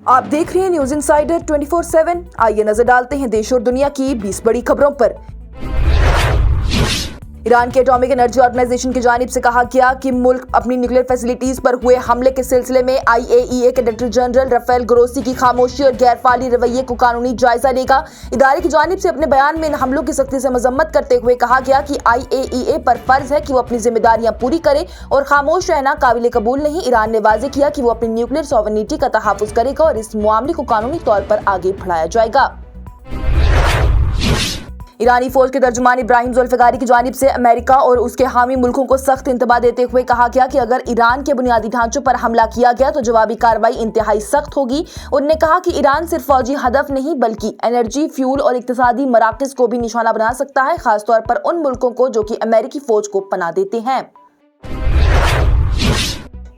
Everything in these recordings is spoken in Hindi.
आप देख रहे हैं न्यूज इनसाइडर 24/7। आइए नजर डालते हैं देश और दुनिया की 20 बड़ी खबरों पर। ईरान के एटॉमिक एनर्जी ऑर्गेनाइजेशन की जानिब से कहा गया कि मुल्क अपनी न्यूक्लियर फैसिलिटीज पर हुए हमले के सिलसिले में IAEA के डायरेक्टर जनरल राफेल ग्रोसी की खामोशी और गैरफाली रवैये को कानूनी जायजा लेगा। इदारे की जानिब से अपने बयान में इन हमलों की सख्ती से मजम्मत करते हुए कहा गया कि IAEA पर फर्ज है कि वो अपनी जिम्मेदारियां पूरी करे और खामोश रहना काबिल कबूल नहीं। ईरान ने वाजे किया कि वो अपनी न्यूक्लियर सॉवरेनिटी का तहफ़्फ़ुज़ करेगा और इस मामले को कानूनी तौर पर आगे बढ़ाया जाएगा। ईरानी फौज के तर्जुमान इब्राहिम जुल्फिकारी की जानिब से अमेरिका और उसके हामी मुल्कों को सख्त इंतबाह देते हुए कहा गया कि अगर ईरान के बुनियादी ढांचों पर हमला किया गया तो जवाबी कार्रवाई इंतहाई सख्त होगी। उन्होंने कहा कि ईरान सिर्फ फौजी हदफ नहीं बल्कि एनर्जी, फ्यूल और इक्तिसादी मराकज़ को भी निशाना बना सकता है, खासतौर पर उन मुल्कों को जो कि अमेरिकी फौज को पनाह देते हैं।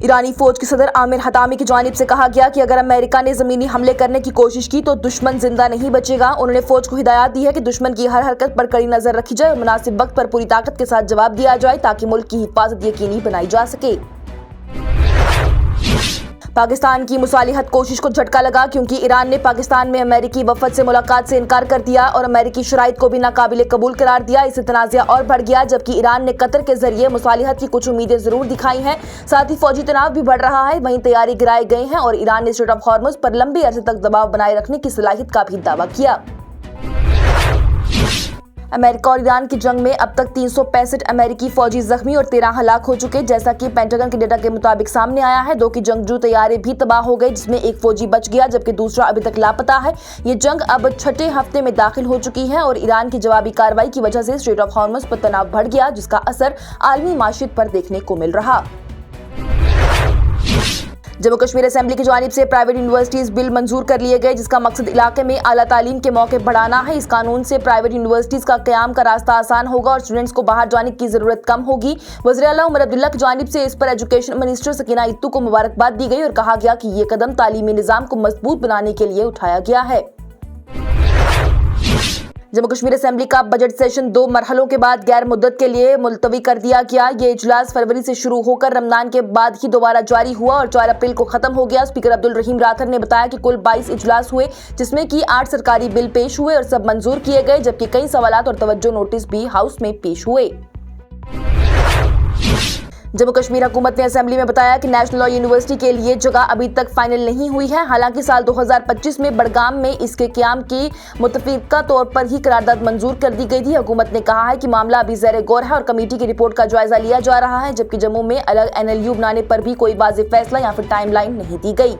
ईरानी फौज के सदर आमिर हतामी की जानिब से कहा गया कि अगर अमेरिका ने जमीनी हमले करने की कोशिश की तो दुश्मन जिंदा नहीं बचेगा। उन्होंने फौज को हिदायत दी है कि दुश्मन की हर हरकत पर कड़ी नजर रखी जाए और मुनासिब वक्त पर पूरी ताकत के साथ जवाब दिया जाए ताकि मुल्क की हिफाजत यकीनी बनाई जा सके। पाकिस्तान की मुसालिहत कोशिश को झटका लगा क्योंकि ईरान ने पाकिस्तान में अमेरिकी वफद से मुलाकात से इनकार कर दिया और अमेरिकी शराइत को भी नाकाबिले कबूल करार दिया। इससे तनाज़ा और बढ़ गया जबकि ईरान ने कतर के जरिए मुसालिहत की कुछ उम्मीदें जरूर दिखाई हैं। साथ ही फौजी तनाव भी बढ़ रहा है, वहीं तैयारी गिराए गए हैं और ईरान ने स्ट्रेट ऑफ हॉर्मुज़ पर लंबे अरसे तक दबाव बनाए रखने की सलाहियत का भी दावा किया। अमेरिका और ईरान की जंग में अब तक 365 अमेरिकी फौजी जख्मी और 13 हलाक हो चुके, जैसा कि पेंटागन के डेटा के मुताबिक सामने आया है। 2 की जंगजू तैयारे भी तबाह हो गए जिसमें एक फौजी बच गया जबकि दूसरा अभी तक लापता है। ये जंग अब 6ठे हफ्ते में दाखिल हो चुकी है और ईरान की जवाबी कार्रवाई की वजह से स्ट्रेट ऑफ हॉर्मुज़ पर तनाव बढ़ गया जिसका असर आलमी माशियत पर देखने को मिल रहा। जम्मू कश्मीर असेंबली की जानिब से प्राइवेट यूनिवर्सिटीज बिल मंजूर कर लिए गए जिसका मकसद इलाके में आला तालीम के मौके बढ़ाना है। इस कानून से प्राइवेट यूनिवर्सिटीज का क़याम का रास्ता आसान होगा और स्टूडेंट्स को बाहर जाने की जरूरत कम होगी। वज़ीर आला उमर अब्दुल्ला की जानिब से इस पर एजुकेशन मिनिस्टर सकीना इत्तू को मुबारकबाद दी गई और कहा गया कि ये कदम तालीमी निज़ाम को मजबूत बनाने के लिए उठाया गया है। जम्मू कश्मीर असेंबली का बजट सेशन 2 मरहलों के बाद गैर मुद्दत के लिए मुलतवी कर दिया गया। ये इजलास फरवरी से शुरू होकर रमजान के बाद ही दोबारा जारी हुआ और 4 अप्रैल को खत्म हो गया। स्पीकर अब्दुल रहीम राथर ने बताया कि कुल 22 इजलास हुए जिसमें कि 8 सरकारी बिल पेश हुए और सब मंजूर किए गए जबकि कई सवालात और तवज्जो नोटिस भी हाउस में पेश हुए। जम्मू कश्मीर हुकूमत ने असेंबली में बताया कि नेशनल लॉ यूनिवर्सिटी के लिए जगह अभी तक फाइनल नहीं हुई है। हालांकि साल 2025 में बड़गाम में इसके क़याम की मुतफ़िक़ा तौर पर ही करारदाद मंजूर कर दी गई थी। हुकूमत ने कहा है कि मामला अभी ज़ेर गौर है और कमेटी की रिपोर्ट का जायजा लिया जा रहा है जबकि जम्मू में अलग NLU बनाने पर भी कोई वाज़ेह फैसला या फिर टाइमलाइन नहीं दी गई।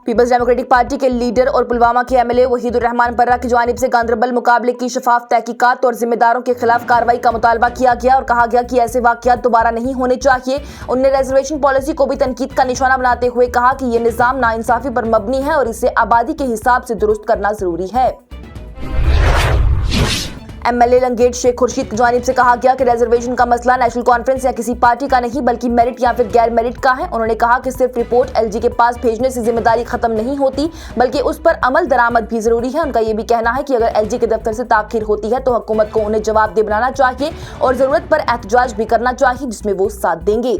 पीपल्स डेमोक्रेटिक पार्टी के लीडर और पुलवामा के MLA वहीदुर रहमान पर्रा की जानिब से गांदरबल मुकाबले की शफाफ तहकीकात और जिम्मेदारों के खिलाफ कार्रवाई का मुतालबा किया गया और कहा गया कि ऐसे वाक़यात दोबारा नहीं होने चाहिए। उन्होंने रिजर्वेशन पॉलिसी को भी तनकीद का निशाना बनाते हुए कहा कि ये निज़ाम नाइंसाफी पर मबनी है और इसे आबादी के हिसाब से दुरुस्त करना जरूरी है। MLA लंगेट शेख खुर्शीद की जानिब से कहा गया कि रिजर्वेशन का मसला नेशनल कॉन्फ्रेंस या किसी पार्टी का नहीं बल्कि मेरिट या फिर गैर मेरिट का है। उन्होंने कहा कि सिर्फ रिपोर्ट LG के पास भेजने से जिम्मेदारी खत्म नहीं होती बल्कि उस पर अमल दरामद भी जरूरी है। उनका यह भी कहना है कि अगर LG के दफ्तर से ताखिर होती है तो हुकूमत को उन्हें जवाबदेह बनाना चाहिए और जरूरत पर एहतजाज भी करना चाहिए जिसमें वो साथ देंगे।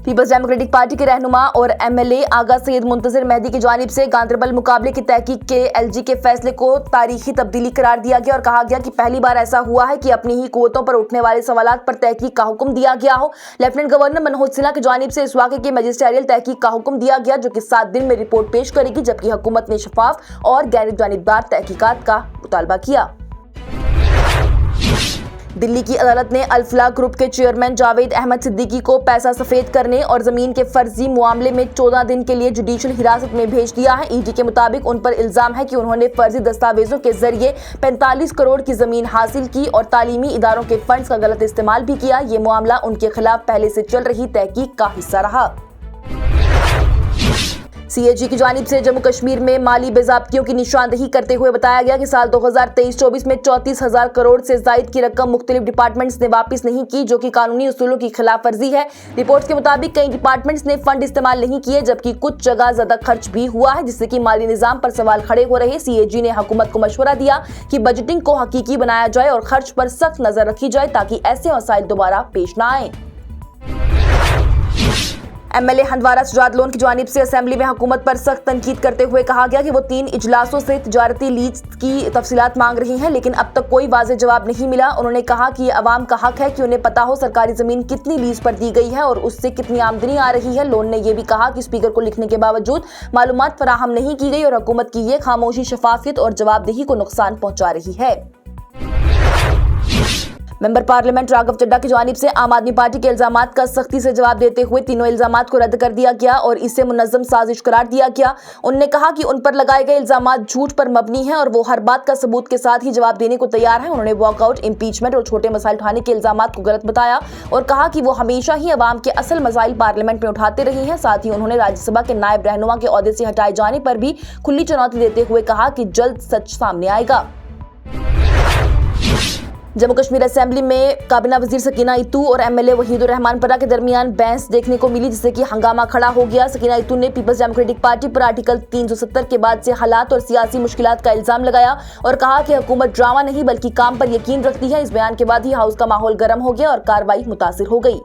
पीपल्स डेमोक्रेटिक पार्टी के रहनुमा और MLA आगा सैयद मुंतजिर मेहदी की जानिब से गांदरबल मुकाबले की तहकीक के LG के फैसले को तारीखी तब्दीली करार दिया गया और कहा गया कि पहली बार ऐसा हुआ है कि अपनी ही कुव्वतों पर उठने वाले सवालात पर तहकीक का हुक्म दिया गया हो। लेफ्टिनेंट गवर्नर मनोज सिन्हा की जानिब से इस वाक़े की मजिस्ट्रियल तहकीक का हुक्म दिया गया जो कि 7 दिन में रिपोर्ट पेश करेगी जबकि हुकूमत ने शफाफ और गैर जानिबदार तहकीकात का मुतालबा किया। दिल्ली की अदालत ने अल-फलाह ग्रुप के चेयरमैन जावेद अहमद सिद्दीकी को पैसा सफेद करने और जमीन के फर्जी मामले में 14 दिन के लिए जुडिशियल हिरासत में भेज दिया है। ED के मुताबिक उन पर इल्जाम है कि उन्होंने फर्जी दस्तावेजों के जरिए 45 करोड़ की जमीन हासिल की और तालीमी इदारों के फंड्स का गलत इस्तेमाल भी किया। ये मामला उनके खिलाफ पहले से चल रही तहकीक का हिस्सा रहा। CAG की जानिब से जम्मू कश्मीर में माली बेज़ाब्तियों की निशानदेही करते हुए बताया गया कि साल 2023-24 में 34,000 करोड़ से ज़ायद की रकम मुख्तलिफ डिपार्टमेंट्स ने वापस नहीं की जो कि कानूनी उसूलों की खिलाफ वर्जी है। रिपोर्ट्स के मुताबिक कई डिपार्टमेंट्स ने फंड इस्तेमाल नहीं किए जबकि कुछ जगह ज्यादा खर्च भी हुआ है जिससे कि माली निज़ाम पर सवाल खड़े हो रहे। CAG ने हुकूमत को मशवरा दिया कि बजटिंग को हकीकी बनाया जाए और खर्च पर सख्त नजर रखी जाए ताकि ऐसे मसाइल दोबारा पेश न आए। एमएलए हंदवारा सुजात लोन की जानिब से असेंबली में हुकूमत पर सख्त तनकीद करते हुए कहा गया कि वो 3 इजलासों से तिजारती लीज की तफसीलात मांग रही हैं, लेकिन अब तक कोई वाज़ेह जवाब नहीं मिला। उन्होंने कहा कि ये अवाम का हक है कि उन्हें पता हो सरकारी जमीन कितनी लीज पर दी गई है और उससे कितनी आमदनी आ रही है। लोन ने यह भी कहा कि स्पीकर को लिखने के बावजूद मालूमात फराहम नहीं की गई और हुकूमत की ये खामोशी शफाफियत और जवाबदेही को नुकसान पहुंचा रही है। मेंबर पार्लियामेंट राघव चड्ढा की जानिब से आम आदमी पार्टी के इल्जामात का सख्ती से जवाब देते हुए तीनों इल्जामात को रद्द कर दिया गया और इसे मुनज़्ज़म साजिश करार दिया गया। उन्होंने कहा कि उन पर लगाए गए इल्जामात झूठ पर मबनी हैं और वो हर बात का सबूत के साथ ही जवाब देने को तैयार हैं। उन्होंने वॉकआउट, इम्पीचमेंट और छोटे मसाइल उठाने के इल्जामात को गलत बताया और कहा कि वो हमेशा ही अवाम के असल मसाइल पार्लियामेंट में उठाते रहे हैं। साथ ही उन्होंने राज्यसभा के नायब रहनुमा के ओहदे से हटाए जाने पर भी खुली चुनौती देते हुए कहा कि जल्द सच सामने आएगा। जम्मू कश्मीर असेंबली में काबीना वजीर सकीना इतू और एमएलए वहीदुर रहमान परा के दरमियान बहस देखने को मिली, जिससे कि हंगामा खड़ा हो गया। सकीना इतू ने पीपल्स डेमोक्रेटिक पार्टी पर आर्टिकल 370 के बाद से हालात और सियासी मुश्किलात का इल्जाम लगाया और कहा कि हुकूमत ड्रामा नहीं बल्कि काम पर यकीन रखती है। इस बयान के बाद ही हाउस का माहौल गर्म हो गया और कार्रवाई मुतासिर हो गई।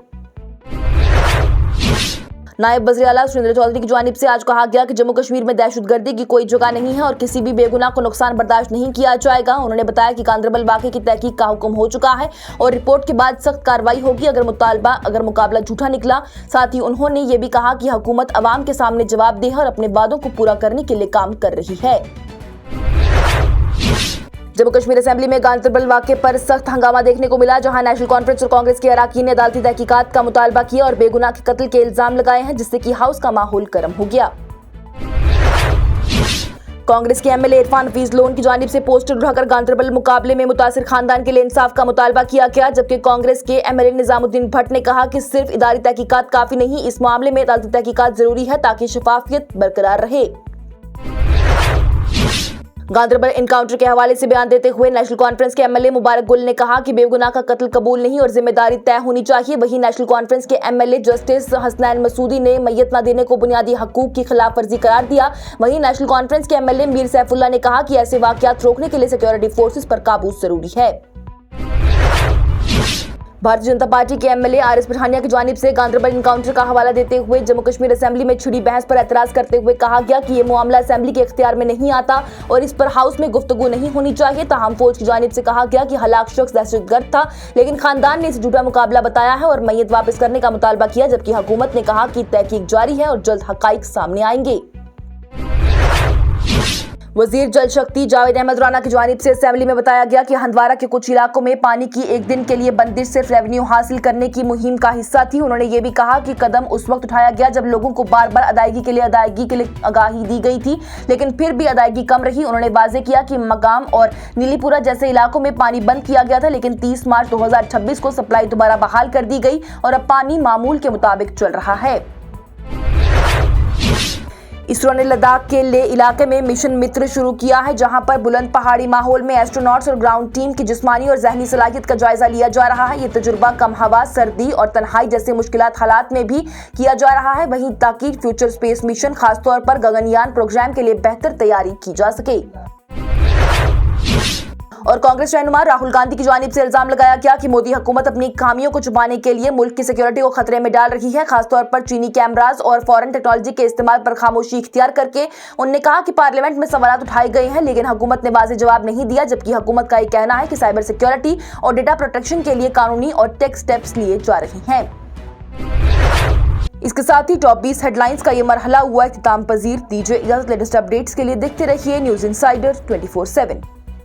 नायब वज़ीर आला सुरेंद्र चौधरी की जानिब से आज कहा गया कि जम्मू कश्मीर में दहशतगर्दी की कोई जगह नहीं है और किसी भी बेगुनाह को नुकसान बर्दाश्त नहीं किया जाएगा। उन्होंने बताया कि गांदरबल वाक़े की तहकीक का हुक्म हो चुका है और रिपोर्ट के बाद सख्त कार्रवाई होगी अगर मुकाबला झूठा निकला। साथ ही उन्होंने ये भी कहा कि हुकूमत अवाम के सामने जवाबदेह और अपने वादों को पूरा करने के लिए काम कर रही है। जम्मू कश्मीर असेंबली में गांदरबल वाक़े पर सख्त हंगामा देखने को मिला, जहां नेशनल कॉन्फ्रेंस और कांग्रेस के अराकीन ने अदालती तहकीकात का मुतालबा किया और बेगुनाह के कत्ल के इल्जाम लगाए हैं, जिससे कि हाउस का माहौल गर्म हो गया। कांग्रेस के एमएलए इरफान हफीज लोन की जानिब से पोस्टर उठाकर गांदरबल मुकाबले में मुतासिर खानदान के लिए इंसाफ का मुतालबा किया गया, जबकि कांग्रेस के एमएलए निजामुद्दीन भट्ट ने कहा कि सिर्फ इदारी तहकीकात काफी नहीं, इस मामले में अदालती तहकीकात जरूरी है ताकि शफाफियत बरकरार रहे। गांदरबल एनकाउंटर के हवाले से बयान देते हुए नेशनल कॉन्फ्रेंस के एमएलए मुबारक गुल ने कहा कि बेगुनाह का कत्ल कबूल नहीं और जिम्मेदारी तय होनी चाहिए। वहीं नेशनल कॉन्फ्रेंस के एमएलए जस्टिस हसनैन मसूदी ने मैयत न देने को बुनियादी हकूक की खिलाफ वर्जी करार दिया। वहीं नेशनल कॉन्फ्रेंस के एमएलए मीर सैफुल्ला ने कहा कि ऐसे वाकयात रोकने के लिए सिक्योरिटी फोर्सेस पर काबू जरूरी है। भारतीय जनता पार्टी के एमएलए आरिफ पठानिया की जानिब से गांदरबल एनकाउंटर का हवाला देते हुए जम्मू कश्मीर असेंबली में छिड़ी बहस पर एतराज करते हुए कहा गया कि ये मामला असेंबली के इख्तियार में नहीं आता और इस पर हाउस में गुफ्तगू नहीं होनी चाहिए। ताहम फौज की जानिब से कहा गया कि हलाक शख्स दहशतगर्द था, लेकिन खानदान ने इसे झूठा मुकाबला बताया है और मैयत वापस करने का मुतालबा किया, जबकि हुकूमत ने कहा कि तहकीक जारी है और जल्द हकाइक सामने आएंगे। वजीर जल शक्ति जावेद अहमद राना की जानिब से असेंबली में बताया गया कि हंदवारा के कुछ इलाकों में पानी की एक दिन के लिए बंदिश सिर्फ रेवेन्यू हासिल करने की मुहिम का हिस्सा थी। उन्होंने ये भी कहा कि कदम उस वक्त उठाया गया जब लोगों को बार बार अदायगी के लिए आगाही दी गई थी, लेकिन फिर भी अदायगी कम रही। उन्होंने वाज़ेह किया कि मकाम और नीलीपुरा जैसे इलाकों में पानी बंद किया गया था, लेकिन 30 मार्च 2026 को सप्लाई दोबारा बहाल कर दी गई और अब पानी मामूल के मुताबिक चल रहा है। इसरो ने लद्दाख के ले इलाके में मिशन मित्र शुरू किया है, जहां पर बुलंद पहाड़ी माहौल में एस्ट्रोनॉट्स और ग्राउंड टीम की जिस्मानी और जहनी सलाहियत का जायजा लिया जा रहा है। ये तजुर्बा कम हवा, सर्दी और तन्हाई जैसे मुश्किलात हालात में भी किया जा रहा है, वहीं ताकि फ्यूचर स्पेस मिशन खासतौर पर गगनयान प्रोग्राम के लिए बेहतर तैयारी की जा सके। और कांग्रेस रहनुमा राहुल गांधी की जानिब से इल्जाम लगाया गया कि मोदी हुकूमत अपनी खामियों को छुपाने के लिए मुल्क की सिक्योरिटी को खतरे में डाल रही है, खासतौर पर चीनी कैमराज और फॉरेन टेक्नोलॉजी के इस्तेमाल पर खामोशी इख्तियार करके। उन्होंने कहा कि पार्लियामेंट में सवालात उठाए गए हैं, लेकिन हुकूमत ने वाज़ेह जवाब नहीं दिया, जबकि हुकूमत का यह कहना है कि साइबर सिक्योरिटी और डेटा प्रोटेक्शन के लिए कानूनी और टेक स्टेप्स लिए जा रहे हैं। इसके साथ ही टॉप 20 हेडलाइंस का ये मरहला हुआ इख्तिताम पजीर। दीजिए इजाजत। लेटेस्ट अपडेट्स के लिए देखते रहिए न्यूज़ इनसाइडर 24/7।